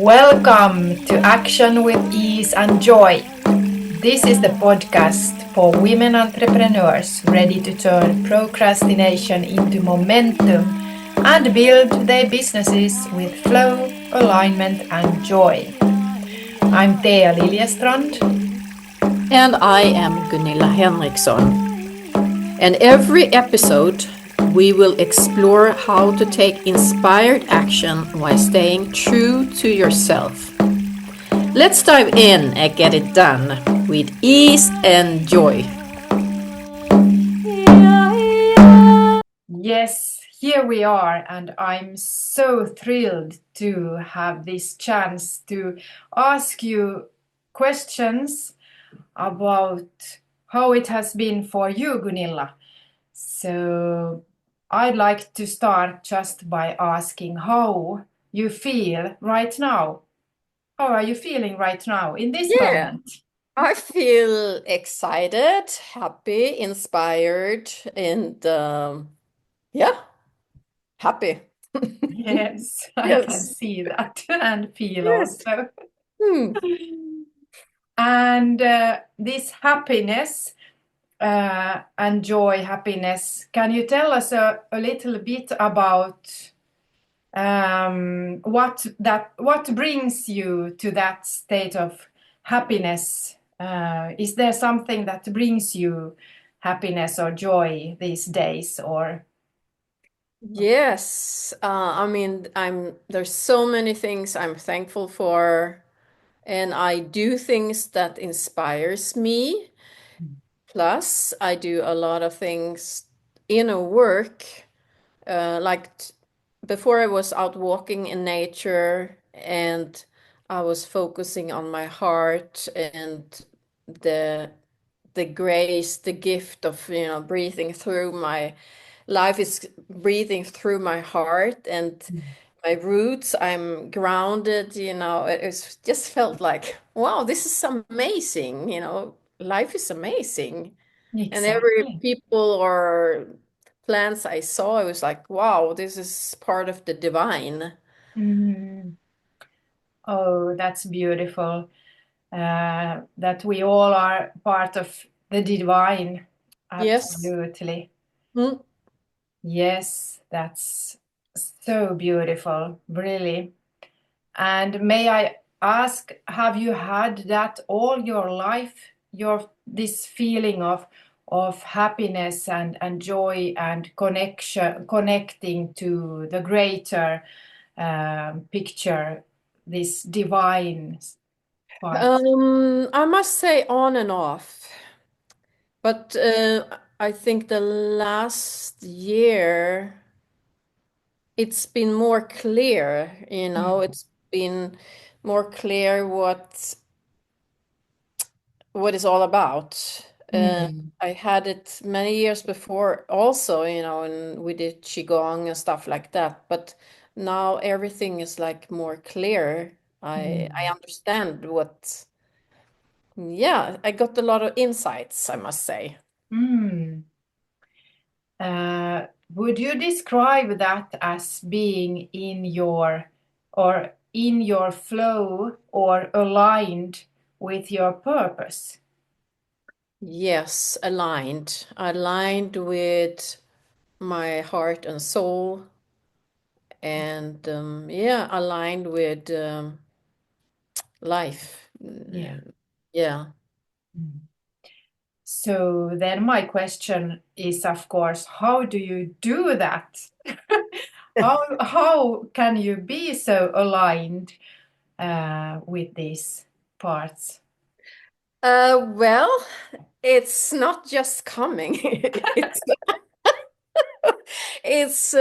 Welcome to Action with Ease and Joy. This is the podcast for women entrepreneurs ready to turn procrastination into momentum and build their businesses with flow, alignment, and joy. I'm Thea Liljestrand. And I am Gunilla Henriksson. And every episode, we will explore how to take inspired action while staying true to yourself. Let's dive in and get it done with ease and joy. Yes, here we are, and I'm so thrilled to have this chance to ask you questions about how it has been for you, Gunilla. So I'd like to start just by asking how you feel right now. How are you feeling right now in this Yeah, moment? I feel excited, happy, inspired, and yeah, happy. Yes, I can Yes, see that and feel yes. also. Hmm. And this happiness and joy, happiness, can you tell us a little bit about what brings you to that state of happiness? Is there something that brings you happiness or joy these days, or Yes, I mean, there's so many things I'm thankful for, and I do things that inspires me. Plus, I do a lot of things in a work, like before I was out walking in nature and I was focusing on my heart and the the grace, the gift of, breathing through my life is breathing through my heart and my roots. I'm grounded, it's just felt like, wow, this is amazing, life is amazing. And every exactly? people or plants I saw, I was like, wow, this is part of the divine. Mm. Oh, that's beautiful. That we all are part of the divine. Yes. Absolutely. Mm. Yes, that's so beautiful, really. And may I ask, have you had that all your life? Your this feeling of happiness and joy and connection, connecting to the greater picture, this divine part. I must say on and off, but I think the last year it's been more clear, Mm, it's been more clear what it's all about. mm, I had it many years before also, and we did Qigong and stuff like that. But now everything is like more clear. I mm, understand yeah, I got a lot of insights, I must say. mm. Uh, would you describe that as being in your or in your flow or aligned with your purpose? Yes, aligned with my heart and soul, and yeah, aligned with life. Yeah. Yeah. Mm. So then my question is, of course, how do you do that? How can you be so aligned with these parts? Well, it's not just coming. It's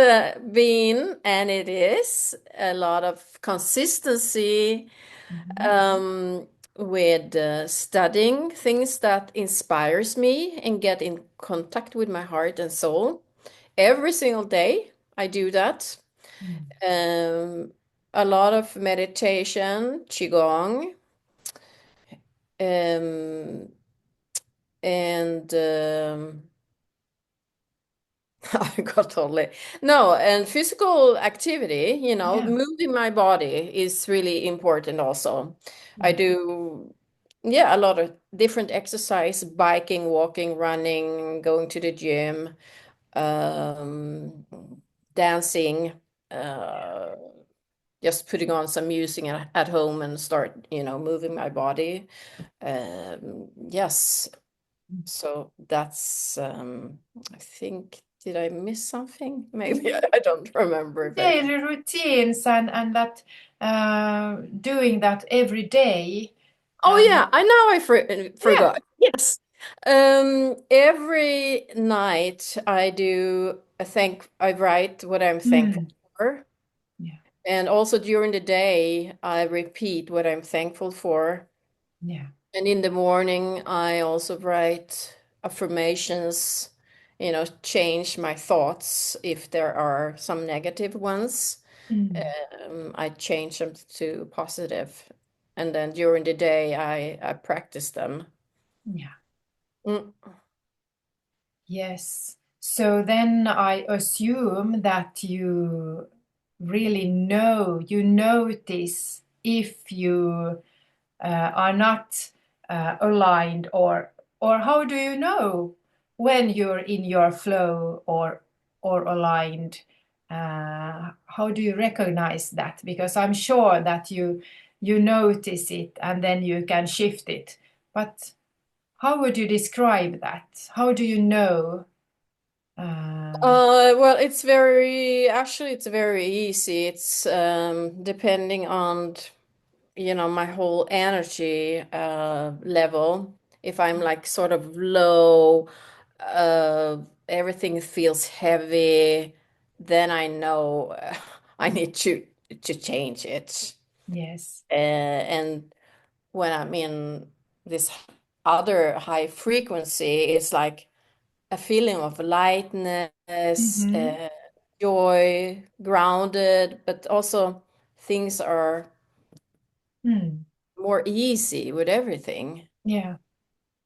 been and it is a lot of consistency Mhm. um, with studying things that inspires me and get in contact with my heart and soul. Every single day, I do that. Mm. Um, a lot of meditation, qigong, um, and I got totally no, and physical activity, Yeah. moving my body is really important also. I Yeah. do, yeah, a lot of different exercise, biking, walking, running, going to the gym, um, dancing, uh, just putting on some music at home and start, moving my body. Yes, so that's, I think, did I miss something? Maybe I don't remember if I. Daily routines and that doing that every day. Oh yeah, I know Yeah. forgot. Yes. Every night I do I write what I'm thankful Mm. for. Yeah. And also during the day, I repeat what I'm thankful for. Yeah. And in the morning, I also write affirmations, change my thoughts if there are some negative ones. Mm. I change them to positive. And then during the day, I practice them. Yeah. Mm. Yes. So then I assume that you really know, you notice if you are not aligned, or how do you know when you're in your flow or aligned? How do you recognize that? Because I'm sure that you notice it and then you can shift it. But how would you describe that? How do you know? Well, it's very easy. It's depending on my whole energy level. If I'm like sort of low, uh, everything feels heavy, then I know I need to change it. Yes. And when I'm in this other high frequency, it's like a feeling of lightness, Mm-hmm. joy, grounded, but also things are Mm. more easy with everything. Yeah.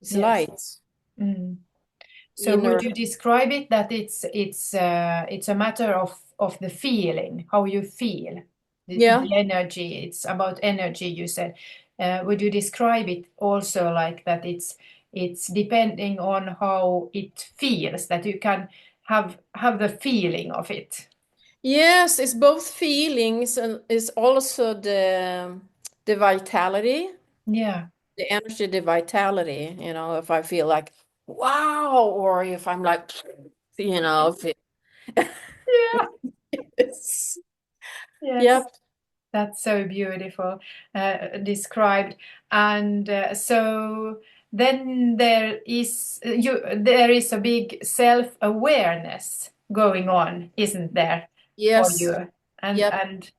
It's Yes. light, Mm. So would inner. you describe it that it's a matter of the feeling, how you feel, Yeah. the energy. It's about energy, you said. Would you describe it also like that? It's depending on how it feels that you can have the feeling of it. Yes, it's both feelings and it's also the vitality, Yeah. the energy, the vitality, if I feel like wow, or if I'm like, if Yeah. it's, Yes. yep. That's so beautiful described. And so then there is a big self-awareness going on, isn't there, for Yes. you? And Yep.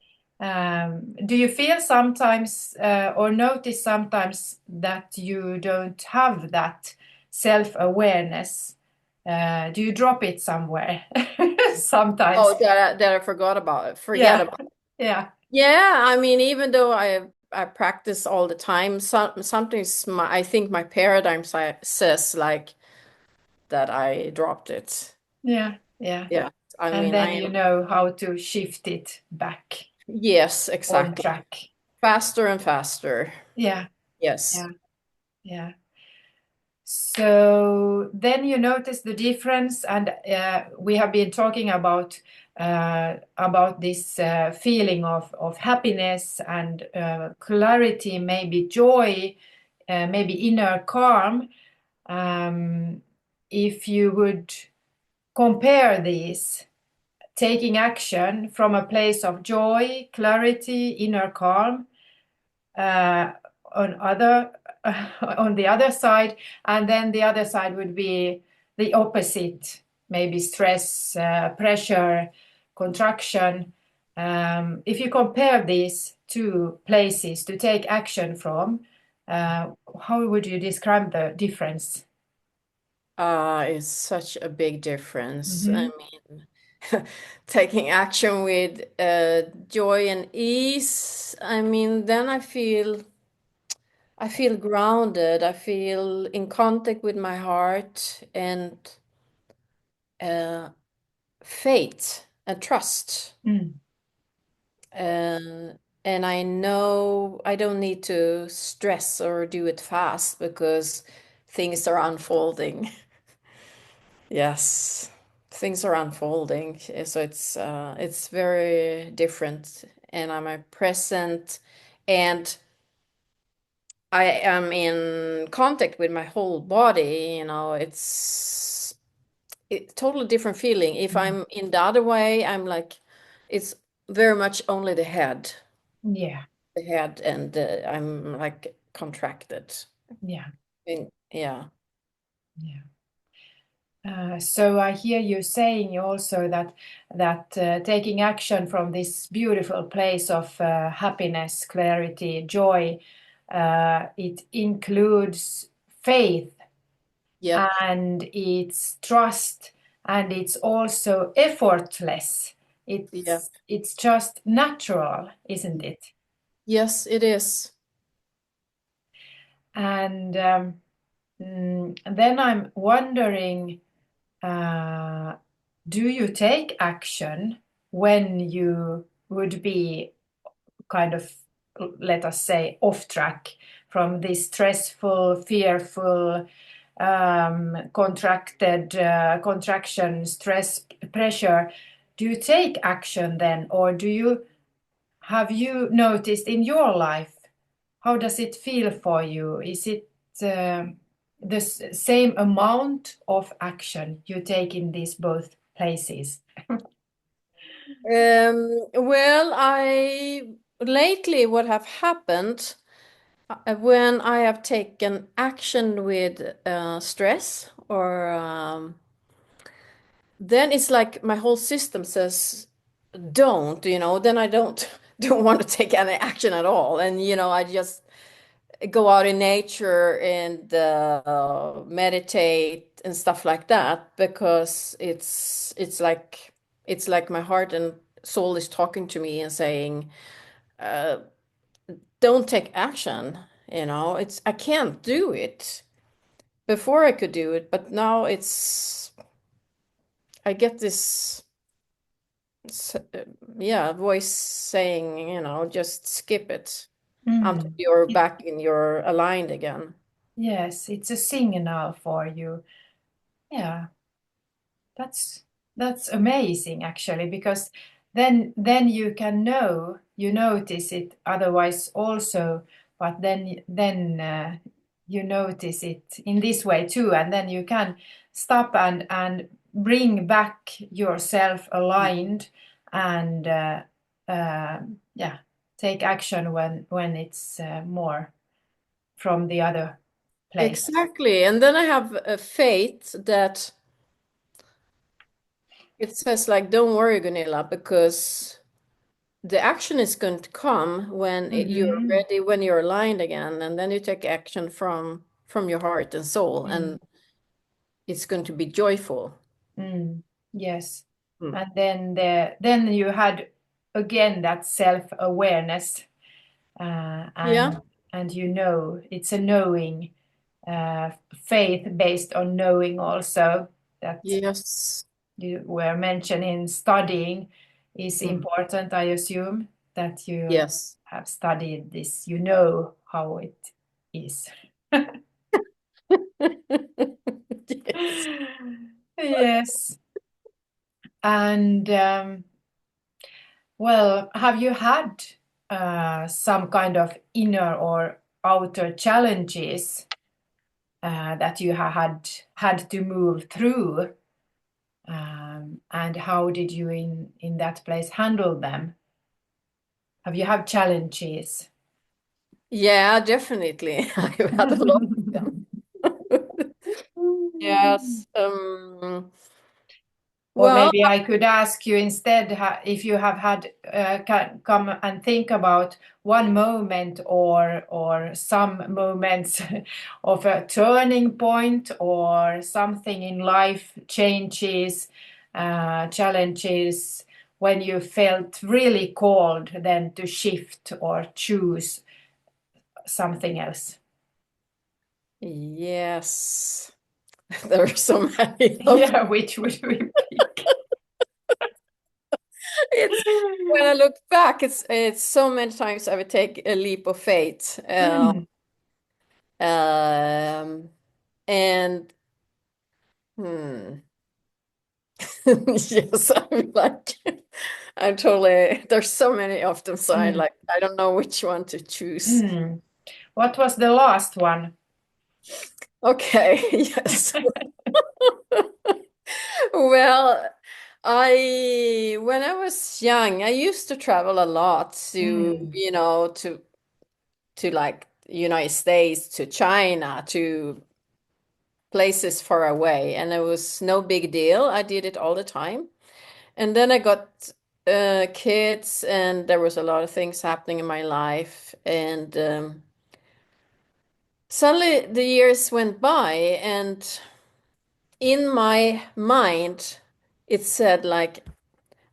do you feel sometimes or notice sometimes that you don't have that self-awareness? Do you drop it somewhere sometimes? Oh, that I forgot about it. Forget Yeah, about it. yeah, Yeah, I mean, even though I practice all the time, sometimes I think my paradigm says like that I dropped it. yeah, yeah. Yeah, I And mean, I then you am. know how to shift it back Yes, on exactly. track. Faster and faster. Yeah, Yes. yeah, yeah. So then you notice the difference, and we have been talking about this feeling of happiness and clarity, maybe joy, maybe inner calm. Um, if you would compare these, taking action from a place of joy, clarity, inner calm, uh, on other on the other side, and then the other side would be the opposite, maybe stress, pressure, contraction. If you compare these two places to take action from, how would you describe the difference? It's such a big difference. I Hmm. mean, taking action with joy and ease, I mean, then I feel grounded. I feel in contact with my heart, and uh, faith and trust. Mm. And I know I don't need to stress or do it fast because things are unfolding. Yes, things are unfolding. So it's very different, and I'm a present, and I am in contact with my whole body. It's totally different feeling. If Mm. I'm in the other way, I'm like, it's very much only Yeah, the head, and I'm like contracted. yeah, Yeah. yeah. So I hear you saying also that taking action from this beautiful place of happiness, clarity, joy, it includes faith Yep. and it's trust and it's also effortless. Yep. It's just natural, isn't it? Yes, it is. And then I'm wondering, uh, do you take action when you would be kind of, let us say, off track from this stressful, fearful, contraction, stress, pressure? Do you take action then, or have you noticed in your life, how does it feel for you? Is it uh, the same amount of action you take in these both places? Well, I lately what have happened when I have taken action with stress or then it's like my whole system says don't, then I don't don't want to take any action at all. And I just go out in nature and meditate and stuff like that because it's like my heart and soul is talking to me and saying, uh, "Don't take action." It's I can't do it. Before I could do it, but now I get this, s- uh, yeah, voice saying, just skip it until Mm. you're back in your aligned again. Yes, it's a signal for you. Yeah, that's that's amazing actually, because then you can know, you notice it otherwise also, but then you notice it in this way too, and then you can stop and bring back yourself aligned and uh, yeah, take action when it's more from the other place. Exactly. And then I have a faith that it says like, don't worry, Gunilla, because the action is going to come when you're Hmm. ready, when you're aligned again, and then you take action from your heart and soul, Mm. and it's going to be joyful. Mm. Yes. Mm. And then you had again that self-awareness, uh, Yeah. and and you know it's a knowing, faith based on knowing also, that Yes. you were mentioning studying is Mm. important, I assume, that you Yes. have studied this, you know how it is. Yes. Yes. And well, have you had some kind of inner or outer challenges that you had to move through? And how did you in that place handle them? Have you had challenges? Yeah, definitely. I've had a lot of them. Yes. Or Well, maybe I could ask you instead, if you have had come and think about one moment or some moments of a turning point or something in life changes, challenges, when you felt really called then to shift or choose something else. yes. There are so many of them. Yeah, which would we pick? when I look back, it's so many times I would take a leap of faith. Mm, Um, and hmm, yes, I'm like, I'm totally, there's so many of them, so mm, I don't know which one to choose. mm. What was the last one? Okay, yes. Well, when I was young, I used to travel a lot to, Mm, to like United States, to China, to places far away, and it was no big deal. I did it all the time. And then I got kids, and there was a lot of things happening in my life, and suddenly the years went by, and in my mind, it said like,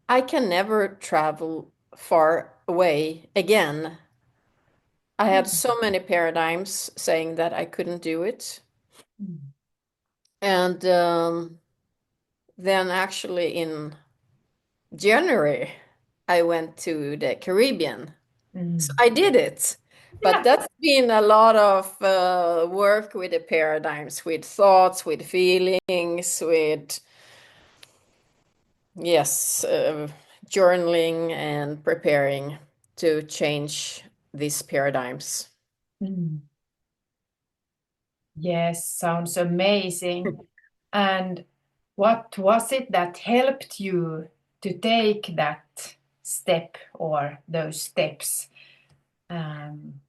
I can never travel far away again. I had mm, so many paradigms saying that I couldn't do it. mm, And then actually in January, I went to the Caribbean. So mm. I did it. But Yeah. that's been a lot of work with the paradigms, with thoughts, with feelings, with, yes, journaling and preparing to change these paradigms. Mm. Yes, sounds amazing. And what was it that helped you to take that step or those steps? Um,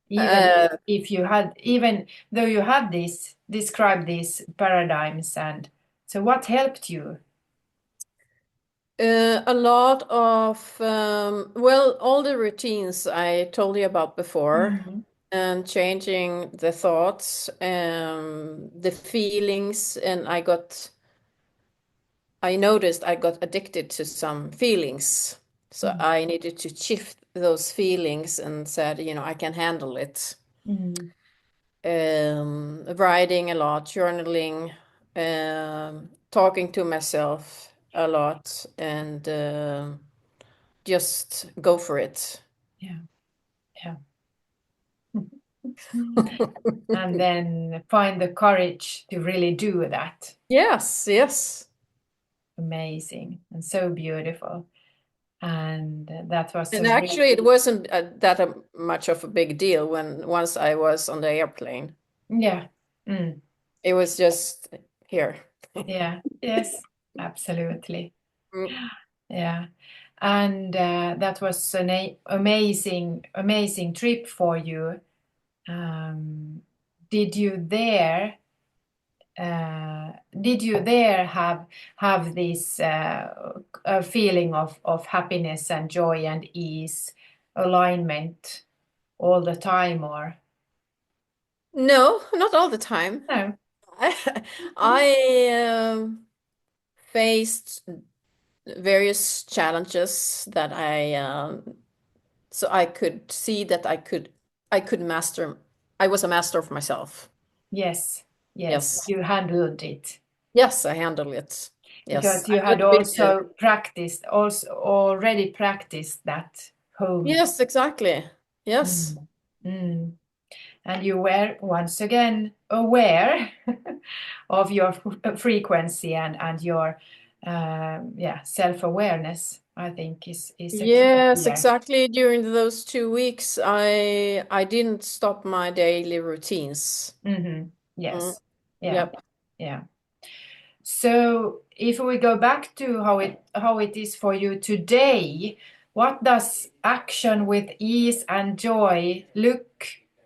even Uh, if you had, even though you had this, describe these paradigms, and so what helped you? a lot of, well, all the routines I told you about before, Mm, and changing the thoughts, the feelings, and I noticed I got addicted to some feelings. So mm, I needed to shift those feelings and said, I can handle it. mm, Writing a lot, journaling, talking to myself a lot, and just go for it. yeah, yeah. And then find the courage to really do that. Yes, yes. Amazing and so beautiful. And that was And a really, actually, it wasn't that much of a big deal when once I was on the airplane. yeah. Mm, It was just here. yeah, yes, absolutely. Mm. Yeah. And that was an amazing, amazing trip for you. Um, did you there, did you there have this feeling of happiness and joy and ease, alignment all the time, or No, not all the time. no? I, I faced various challenges that so I could see that I could master. I was a master of myself. Yes, yes, Yes, you handled it yes, I handle it. Yes, because you I'm had not big. also practiced, also already practiced that home. Yes, exactly. Yes. Mm. Mm. And you were once again aware of your frequency and your yeah, self-awareness, I think is a key Yes, here. exactly. During those 2 weeks, I didn't stop my daily routines. Hmm. Mm, Yes. Yeah. yep. Yeah. So if we go back to how it is for you today, what does action with ease and joy look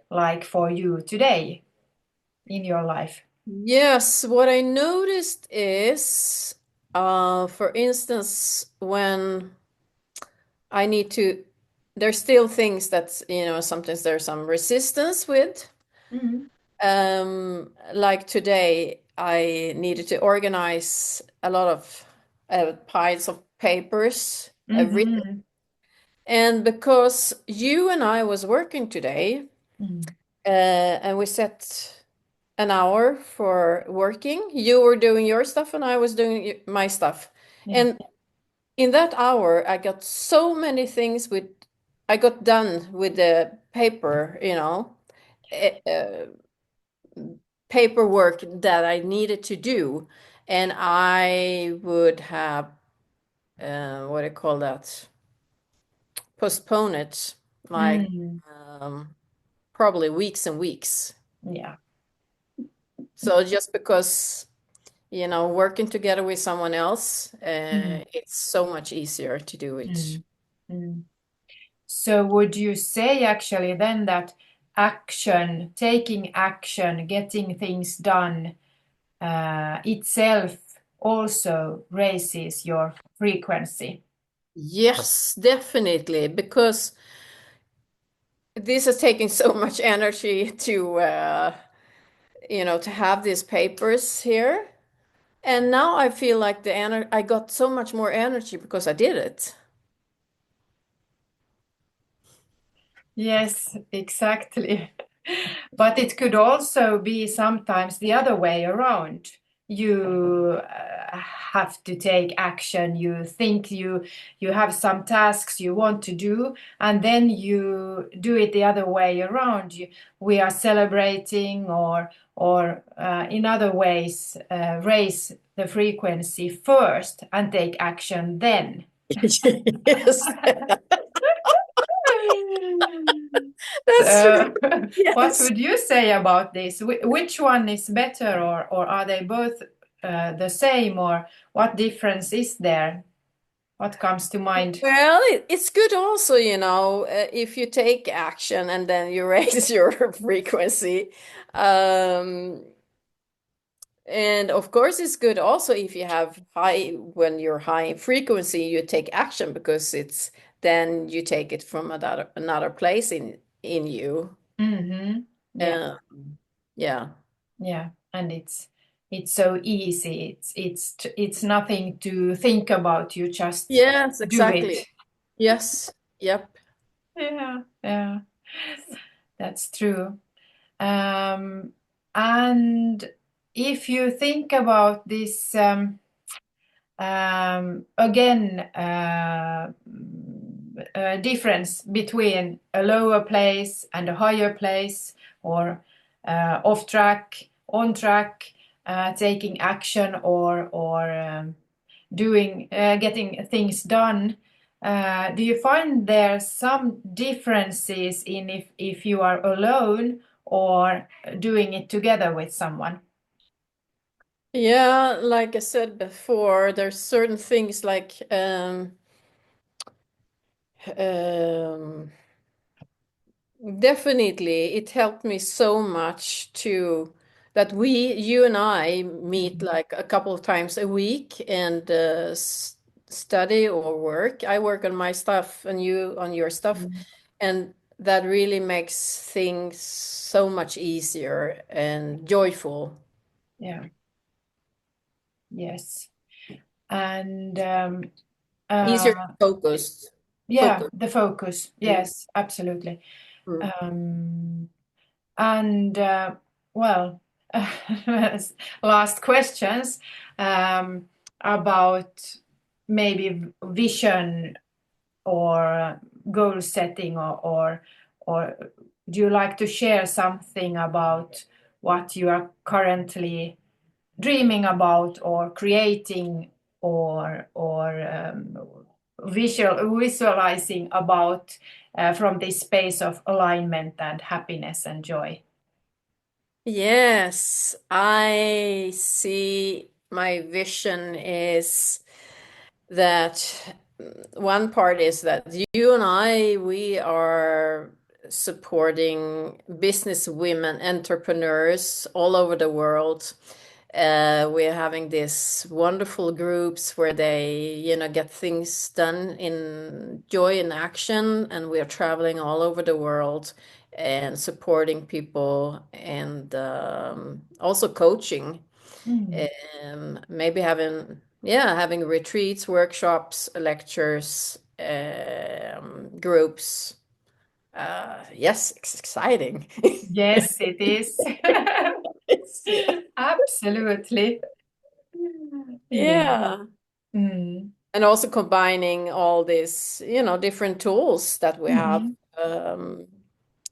like for you today in your life? Yes, what I noticed is, for instance, when I need to, there's still things that, sometimes there's some resistance with. Hmm. Like today, I needed to organize a lot of piles of papers, Hmm. and because you and I was working today, Hmm. and we set an hour for working. You were doing your stuff and I was doing my stuff. Yeah. And in that hour, I got so many things I got done with the paper, eh, paperwork that I needed to do. And I would have, what do you call that? Postpone it like Mm, um, probably weeks and weeks. yeah. So just because, working together with someone else, Mm, it's so much easier to do it. mm, mm. So would you say actually then that action, taking action, getting things done itself also raises your frequency? Yes, definitely, because this is taking so much energy to have these papers here. And now I feel like I got so much more energy because I did it. Yes, exactly. But it could also be sometimes the other way around. You have to take action. You think you have some tasks you want to do, and then you do it the other way around. We are celebrating or in other ways raise the frequency first and take action then. Yes, that's true. So, what Yes. would you say about this? Which one is better, or are they both the same, or what difference is there? What comes to mind? Well, it's good also, if you take action and then you raise your frequency. Um, and of course, it's good also if you have when you're high in frequency, you take action because then you take it from another place in you. Hmm. Yeah, Uh, yeah. yeah, and it's so easy. It's nothing to think about. You just Yes, do it. exactly. Yes. Yep. Yeah, yeah, that's true. Um, and if you think about this. Again, a difference between a lower place and a higher place, or off track, on track, taking action, or doing getting things done. Do you find there some differences in if you are alone or doing it together with someone? Yeah, like I said before, there's certain things like um, definitely it helped me so much to that you and I meet Mhm. like a couple of times a week and study or work. I work on my stuff and you on your stuff, Mm. and that really makes things so much easier and joyful. Yeah. Yes. And Easier to uh, yeah, focus. the focus. Mm. Yes, absolutely. Mm. Um, and well, last questions about maybe vision or goal setting, or do you like to share something about what you are currently dreaming about or creating or visualizing about from this space of alignment and happiness and joy. Yes, I see my vision is that one part is that you and we are supporting business women, entrepreneurs all over the world. We're having these wonderful groups where they, get things done in joy and action, and we are traveling all over the world and supporting people and also coaching, Mm. maybe having retreats, workshops, lectures, groups. Yes, it's exciting. Yes, it is. Yeah. Absolutely. Yeah. Yeah. Mm. And also combining all these, different tools that we have Mhm.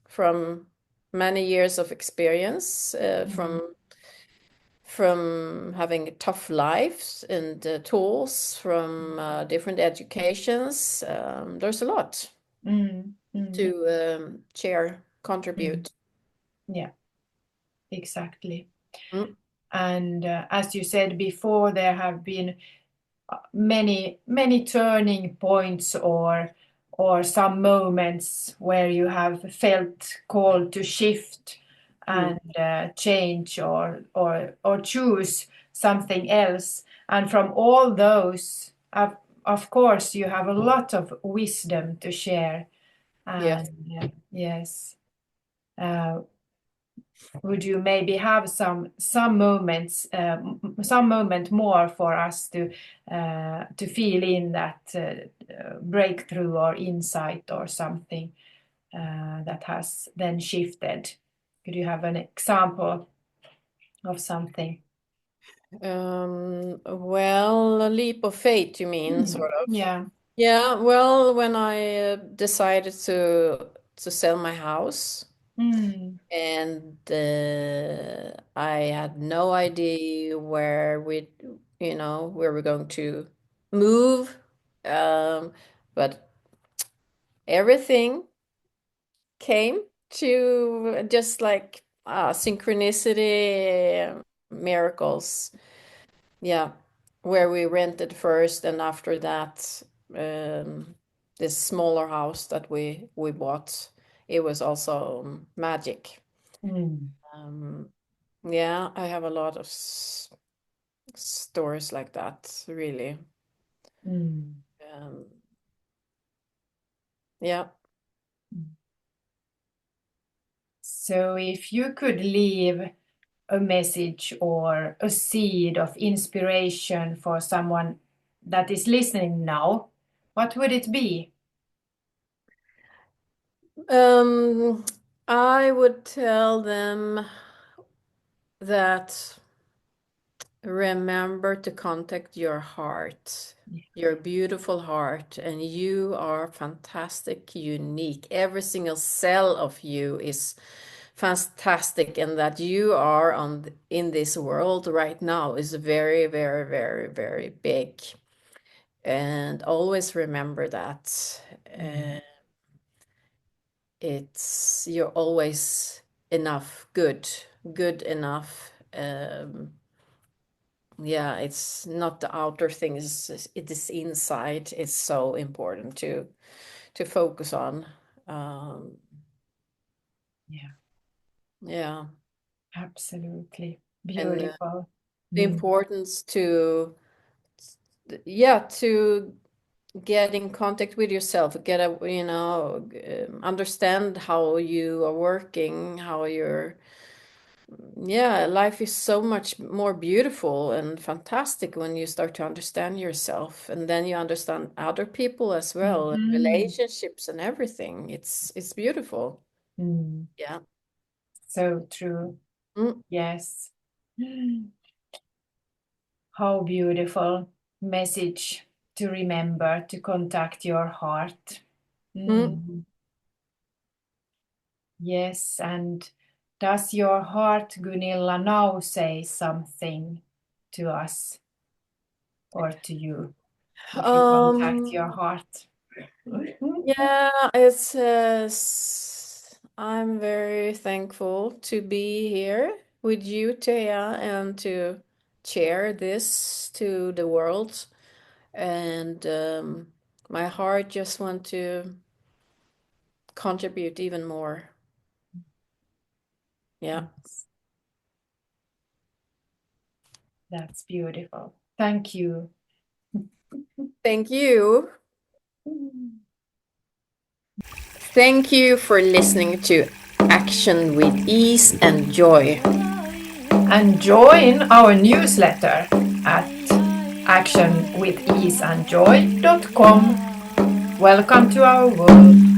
from many years of experience, Mm. from having tough lives and tools from different educations. There's a lot Mm. Mm. to share, Mm. contribute. Yeah, exactly. Mm, And as you said before, there have been many turning points or some moments where you have felt called to shift mm, and change or choose something else. And from all those, of course, you have a lot of wisdom to share. yes. And yes, uh, would you maybe have some moments, some moment more for us to feel in that breakthrough or insight or something that has then shifted? Could you have an example of something? Well, a leap of faith, you mean, sort of. Yeah. Yeah, well, when I decided to sell my house, Mm. and I had no idea where we're going to move. But everything came to just like synchronicity, miracles. Yeah, where we rented first, and after that, um, this smaller house that we bought, it was also magic. Mm. Um, yeah, I have a lot of stories like that, really. Mm. Um, yeah. So if you could leave a message or a seed of inspiration for someone that is listening now, what would it be? Um, I would tell them that remember to contact your heart, your beautiful heart, and you are fantastic, unique. Every single cell of you is fantastic, and that you are in this world right now is very, very, very, very big. And always remember that. Mm. It's you're always enough, good enough. Yeah, it's not the outer things, it is inside. It's so important to focus on. Um, Yeah, yeah, absolutely. and Beautiful. the Mm. importance to get in contact with yourself, understand how you are working, how you're. Yeah, life is so much more beautiful and fantastic when you start to understand yourself, and then you understand other people as well, and Mhm. relationships and everything. It's beautiful. Mm. Yeah. So true. Mm, Yes. How beautiful message to remember to contact your heart. mm. Mm. Yes, and does your heart, Gunilla, now say something to us or to you if you contact your Um, heart? yeah, I'm very thankful to be here with you, Thea, and to share this to the world. And my heart just want to contribute even more. Yeah. Yes, that's beautiful. Thank you. Thank you. Thank you for listening to Action with Ease and Joy. And join our newsletter at actionwitheaseandjoy.com. Welcome to our world.